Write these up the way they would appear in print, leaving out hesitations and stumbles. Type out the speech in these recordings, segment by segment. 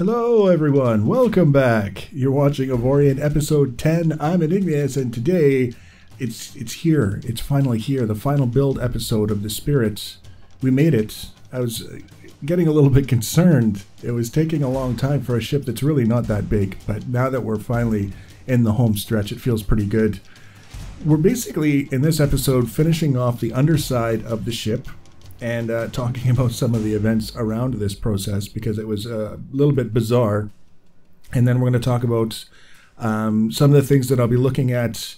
Hello everyone, welcome back. You're watching Avorion episode 10. I'm Enigmius, and today it's here. It's finally here, the final build episode of the Spirits. We made it. I was getting a little bit concerned. It was taking a long time for a ship that's really not that big, but now that we're finally in the home stretch, it feels pretty good. We're basically, in this episode, finishing off the underside of the ship and talking about some of the events around this process, because it was a little bit bizarre. And then we're going to talk about some of the things that I'll be looking at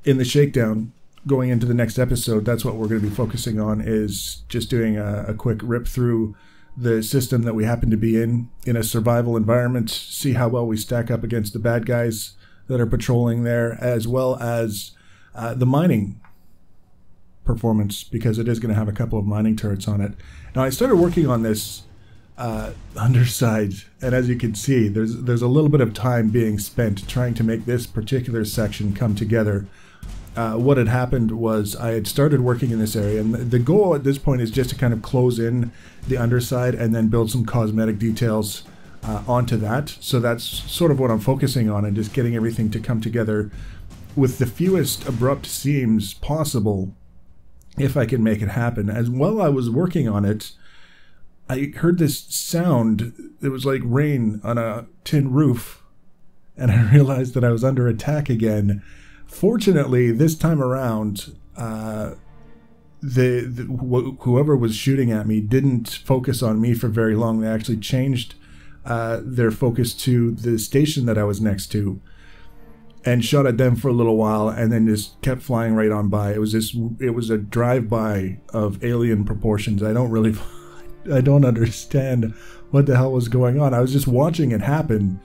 in the shakedown going into the next episode. That's what we're going to be focusing on, is just doing a quick rip through the system that we happen to be in a survival environment, see how well we stack up against the bad guys that are patrolling there, as well as the mining performance, because it is going to have a couple of mining turrets on it. Now, I started working on this underside, and as you can see, there's a little bit of time being spent trying to make this particular section come together. What had happened was I had started working in this area, and the goal at this point is just to kind of close in the underside and then build some cosmetic details onto that. So that's sort of what I'm focusing on, and just getting everything to come together with the fewest abrupt seams possible, if I can make it happen. As while I was working on it, I heard this sound. It was like rain on a tin roof, and I realized that I was under attack again. Fortunately, this time around, whoever was shooting at me didn't focus on me for very long. They actually changed their focus to the station that I was next to, and shot at them for a little while, and then just kept flying right on by. It was a drive-by of alien proportions. I don't understand what the hell was going on. I was just watching it happen,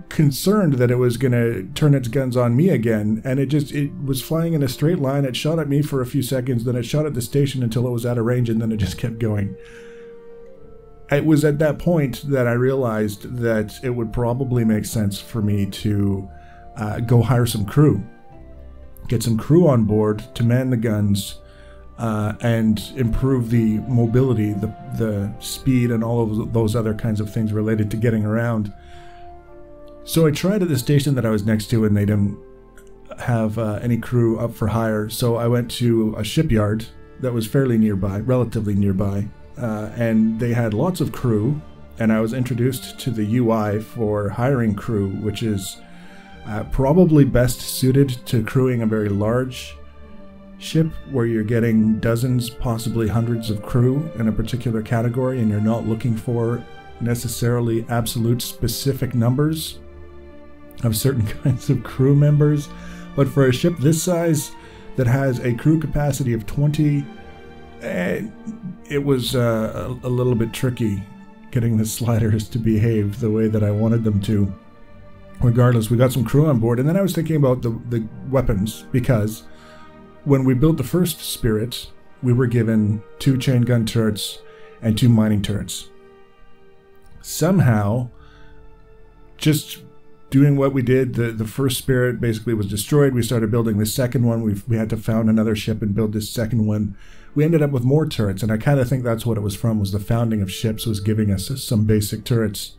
concerned that it was going to turn its guns on me again, and it was flying in a straight line. It shot at me for a few seconds, then it shot at the station until it was out of range, and then it just kept going. It was at that point that I realized that it would probably make sense for me to go hire some crew, get some crew on board to man the guns, and improve the mobility, the speed, and all of those other kinds of things related to getting around. So I tried at the station that I was next to, and they didn't have any crew up for hire. So I went to a shipyard that was fairly nearby, relatively nearby, and they had lots of crew, and I was introduced to the UI for hiring crew, which is probably best suited to crewing a very large ship where you're getting dozens, possibly hundreds of crew in a particular category, and you're not looking for necessarily absolute specific numbers of certain kinds of crew members. But for a ship this size that has a crew capacity of 20, it was a little bit tricky getting the sliders to behave the way that I wanted them to. Regardless, we got some crew on board, and then I was thinking about the weapons, because when we built the first Spirit, we were given 2 chain gun turrets and 2 mining turrets. Somehow, just doing what we did, the first Spirit basically was destroyed. We started building the second one. We had to found another ship and build this second one. We ended up with more turrets, and I kind of think that's what it was from, was the founding of ships was giving us some basic turrets.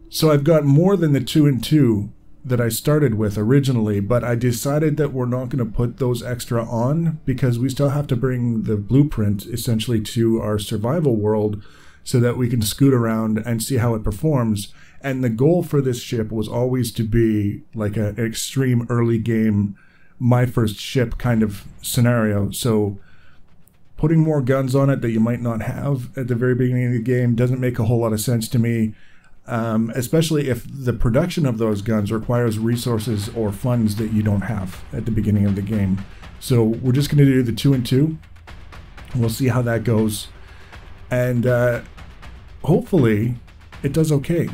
So I've got more than the 2 and 2 that I started with originally, but I decided that we're not going to put those extra on, because we still have to bring the blueprint essentially to our survival world so that we can scoot around and see how it performs. And the goal for this ship was always to be like an extreme early game, my first ship kind of scenario. So putting more guns on it that you might not have at the very beginning of the game doesn't make a whole lot of sense to me. Especially if the production of those guns requires resources or funds that you don't have at the beginning of the game. So we're just going to do the 2 and 2. We'll see how that goes, and hopefully it does okay.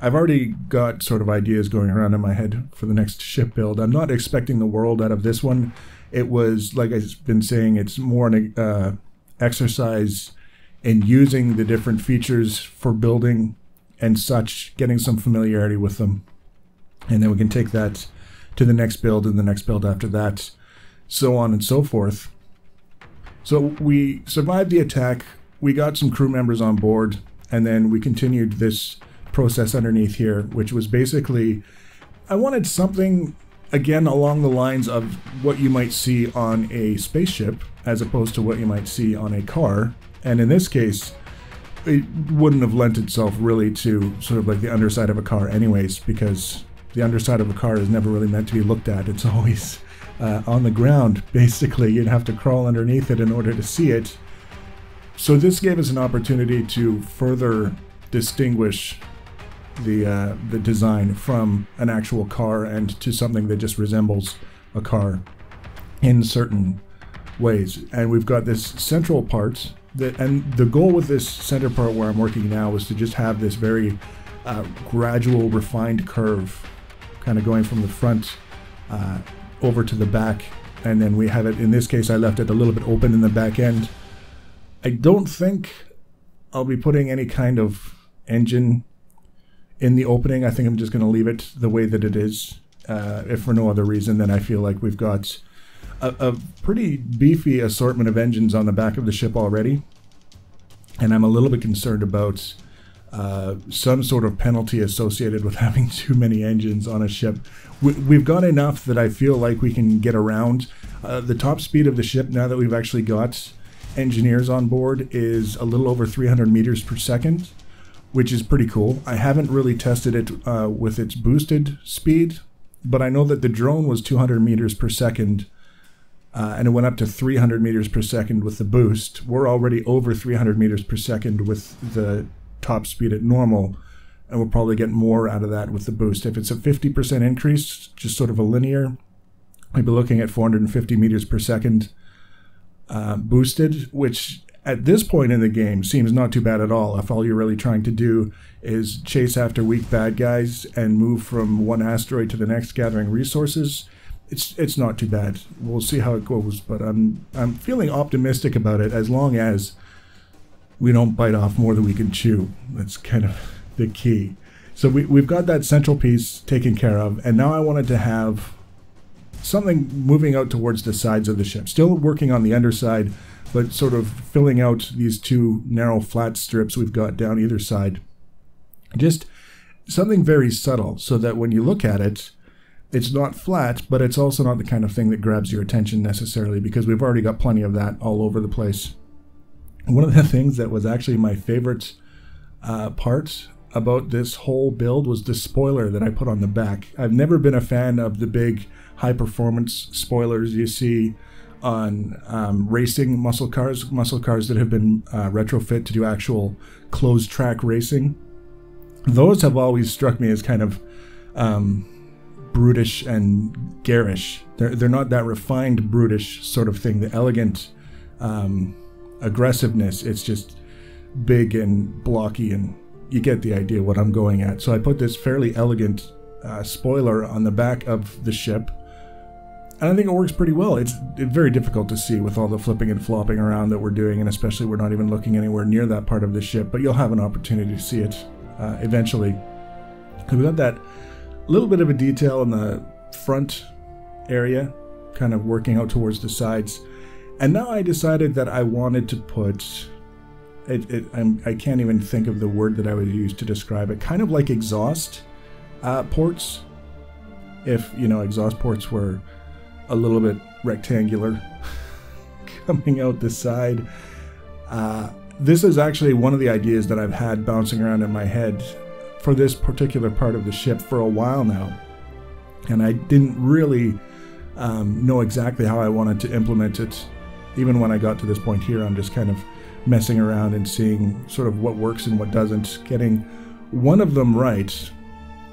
I've already got sort of ideas going around in my head for the next ship build. I'm not expecting the world out of this one. It was, like I've been saying, it's more an exercise in using the different features for building and such, getting some familiarity with them, and then we can take that to the next build and the next build after that, so on and so forth. So we survived the attack. We got some crew members on board, And then we continued this process underneath here, which was basically, I wanted something, again, along the lines of what you might see on a spaceship, as opposed to what you might see on a car. And in this case, it wouldn't have lent itself really to sort of like the underside of a car anyways, because the underside of a car is never really meant to be looked at. It's always on the ground, basically. You'd have to crawl underneath it in order to see it. So this gave us an opportunity to further distinguish the design from an actual car and to something that just resembles a car in certain ways. And we've got this central part and the goal with this center part where I'm working now is to just have this very gradual, refined curve, kind of going from the front over to the back. And then we have it, in this case, I left it a little bit open in the back end. I don't think I'll be putting any kind of engine in the opening. I think I'm just going to leave it the way that it is, if for no other reason than I feel like we've got a pretty beefy assortment of engines on the back of the ship already, and I'm a little bit concerned about some sort of penalty associated with having too many engines on a ship. We've got enough that I feel like we can get around. The top speed of the ship, now that we've actually got engineers on board, is a little over 300 meters per second, which is pretty cool. I haven't really tested it with its boosted speed, but I know that the drone was 200 meters per second, and it went up to 300 meters per second with the boost. We're already over 300 meters per second with the top speed at normal, and we'll probably get more out of that with the boost. If it's a 50% increase, just sort of a linear, we'd be looking at 450 meters per second boosted, which at this point in the game seems not too bad at all if all you're really trying to do is chase after weak bad guys and move from one asteroid to the next gathering resources. It's not too bad. We'll see how it goes, but I'm feeling optimistic about it as long as we don't bite off more than we can chew. That's kind of the key. So we've got that central piece taken care of, and now I wanted to have something moving out towards the sides of the ship. Still working on the underside, but sort of filling out these two narrow flat strips we've got down either side. Just something very subtle so that when you look at it, it's not flat, but it's also not the kind of thing that grabs your attention necessarily, because we've already got plenty of that all over the place. One of the things that was actually my favorite part about this whole build was the spoiler that I put on the back. I've never been a fan of the big high-performance spoilers you see on racing muscle cars that have been retrofit to do actual closed-track racing. Those have always struck me as kind of brutish and garish. They're not that refined brutish sort of thing, the elegant aggressiveness. It's just big and blocky, and you get the idea what I'm going at. So I put this fairly elegant spoiler on the back of the ship, and I think it works pretty well. It's very difficult to see with all the flipping and flopping around that we're doing, and especially we're not even looking anywhere near that part of the ship, but you'll have an opportunity to see it eventually. We got that little bit of a detail in the front area, kind of working out towards the sides. And now I decided that I wanted to put, I can't even think of the word that I would use to describe it, kind of like exhaust ports. If, you know, exhaust ports were a little bit rectangular coming out the side. This is actually one of the ideas that I've had bouncing around in my head for this particular part of the ship for a while now, and I didn't really know exactly how I wanted to implement it. Even when I got to this point here, I'm just kind of messing around and seeing sort of what works and what doesn't, getting one of them right,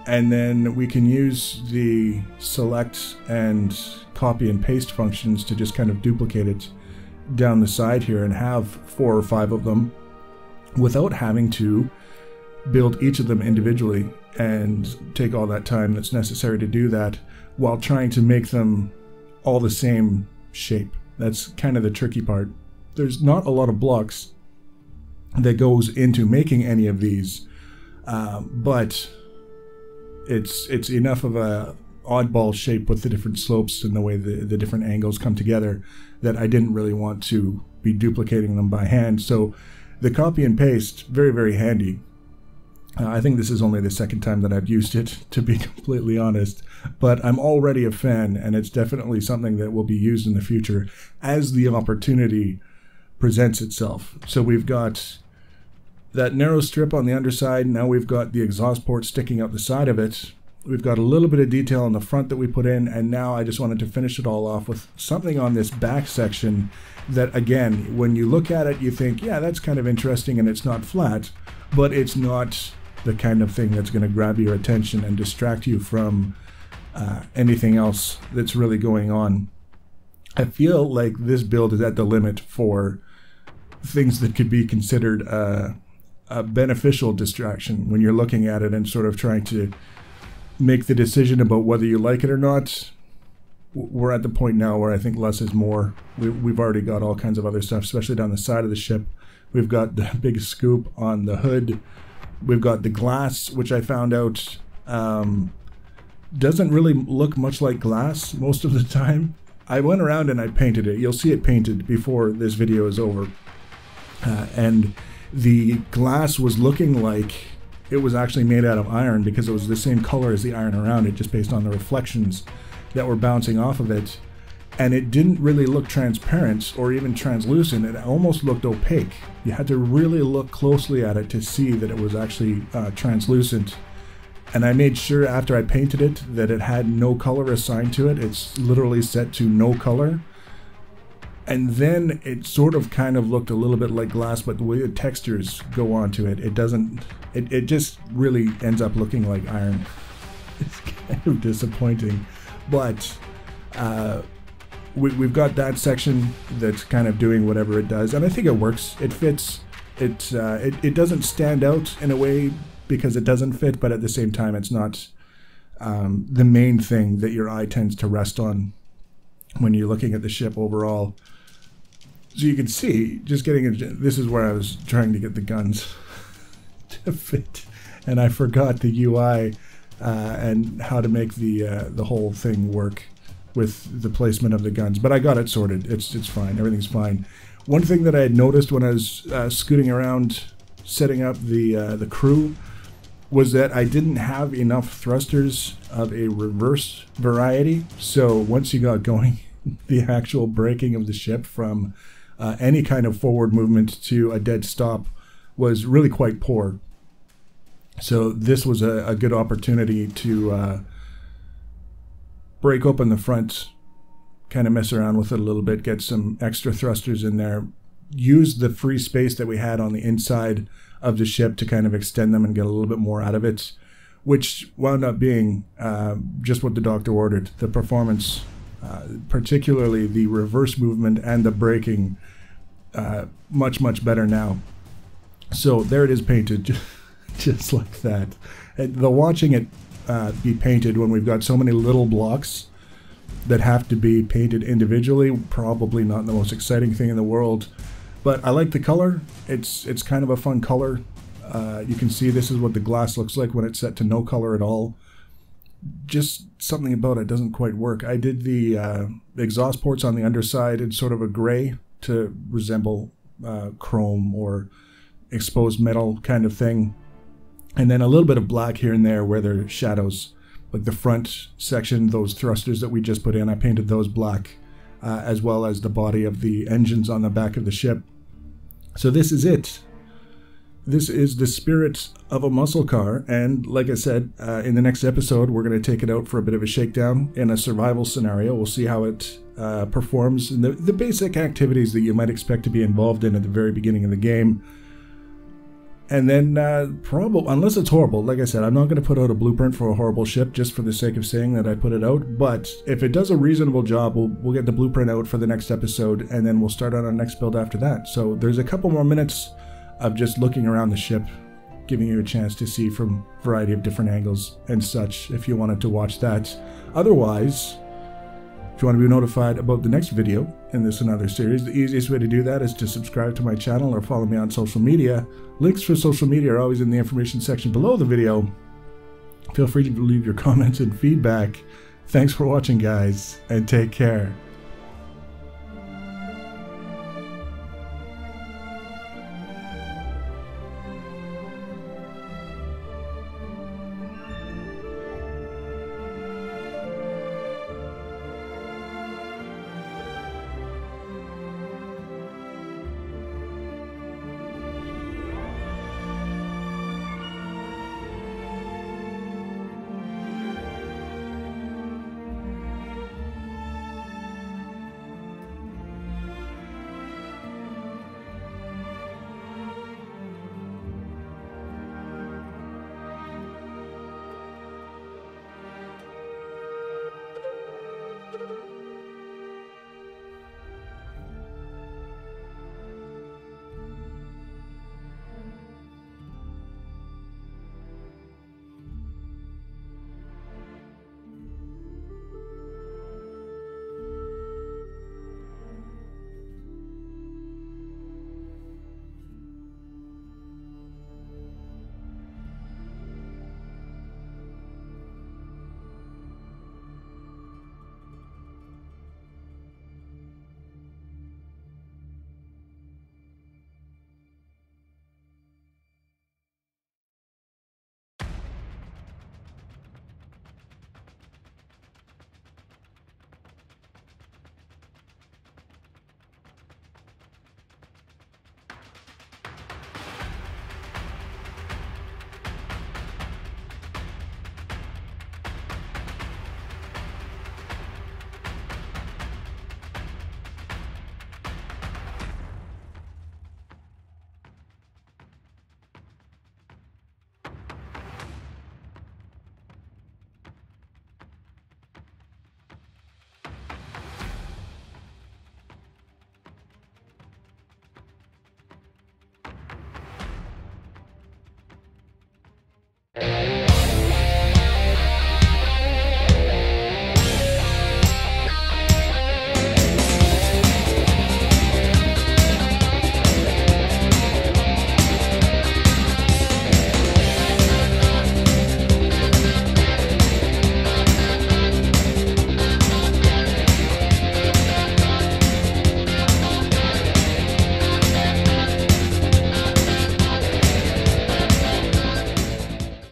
and then we can use the select and copy and paste functions to just kind of duplicate it down the side here and have 4 or 5 of them without having to build each of them individually and take all that time that's necessary to do that while trying to make them all the same shape. That's kind of the tricky part. There's not a lot of blocks that goes into making any of these, but it's enough of a oddball shape with the different slopes and the way the different angles come together that I didn't really want to be duplicating them by hand. So the copy and paste, very, very handy. I think this is only the second time that I've used it, to be completely honest, but I'm already a fan, and it's definitely something that will be used in the future as the opportunity presents itself. So we've got that narrow strip on the underside. Now we've got the exhaust port sticking out the side of it. We've got a little bit of detail on the front that we put in, and now I just wanted to finish it all off with something on this back section that, again, when you look at it, you think, yeah, that's kind of interesting, and it's not flat, but it's not the kind of thing that's going to grab your attention and distract you from anything else that's really going on. I feel like this build is at the limit for things that could be considered a beneficial distraction when you're looking at it and sort of trying to make the decision about whether you like it or not. We're at the point now where I think less is more. We've already got all kinds of other stuff, especially down the side of the ship. We've got the big scoop on the hood. We've got the glass, which I found out doesn't really look much like glass most of the time. I went around and I painted it. You'll see it painted before this video is over. And the glass was looking like it was actually made out of iron, because it was the same color as the iron around it, just based on the reflections that were bouncing off of it. And it didn't really look transparent or even translucent. It almost looked opaque. You had to really look closely at it to see that it was actually translucent. And I made sure after I painted it that it had no color assigned to it. It's literally set to no color. And then it sort of kind of looked a little bit like glass, but the way the textures go onto it, it doesn't, it just really ends up looking like iron. It's kind of disappointing. But we've got that section that's kind of doing whatever it does, and I think it works. It fits. It doesn't stand out in a way because it doesn't fit, but at the same time, it's not the main thing that your eye tends to rest on when you're looking at the ship overall. So you can see, just getting it, this is where I was trying to get the guns to fit, and I forgot the UI and how to make the whole thing work with the placement of the guns. But I got it sorted. It's fine. Everything's fine. One thing that I had noticed when I was scooting around setting up the crew was that I didn't have enough thrusters of a reverse variety. So once you got going, the actual braking of the ship from any kind of forward movement to a dead stop was really quite poor. So this was a good opportunity to break open the front, kind of mess around with it a little bit, get some extra thrusters in there, use the free space that we had on the inside of the ship to kind of extend them and get a little bit more out of it, which wound up being just what the doctor ordered. The performance, particularly the reverse movement and the braking, much, much better now. So there it is painted, just like that. And the watching it be painted when we've got so many little blocks that have to be painted individually, probably not the most exciting thing in the world. But I like the color. It's kind of a fun color. You can see this is what the glass looks like when it's set to no color at all. Just something about it doesn't quite work. I did the exhaust ports on the underside in sort of a gray to resemble chrome or exposed metal kind of thing. And then a little bit of black here and there where there are shadows. Like the front section, those thrusters that we just put in, I painted those black, as well as the body of the engines on the back of the ship. So this is it. This is the spirit of a muscle car, and like I said, in the next episode, we're going to take it out for a bit of a shakedown in a survival scenario. We'll see how it performs in the basic activities that you might expect to be involved in at the very beginning of the game. And then, probably, unless it's horrible, like I said, I'm not going to put out a blueprint for a horrible ship just for the sake of saying that I put it out. But if it does a reasonable job, we'll get the blueprint out for the next episode, and then we'll start on our next build after that. So there's a couple more minutes of just looking around the ship, giving you a chance to see from a variety of different angles and such, if you wanted to watch that. Otherwise, if you want to be notified about the next video in this and other series, the easiest way to do that is to subscribe to my channel or follow me on social media. Links for social media are always in the information section below the video. Feel free to leave your comments and feedback. Thanks for watching, guys, and take care.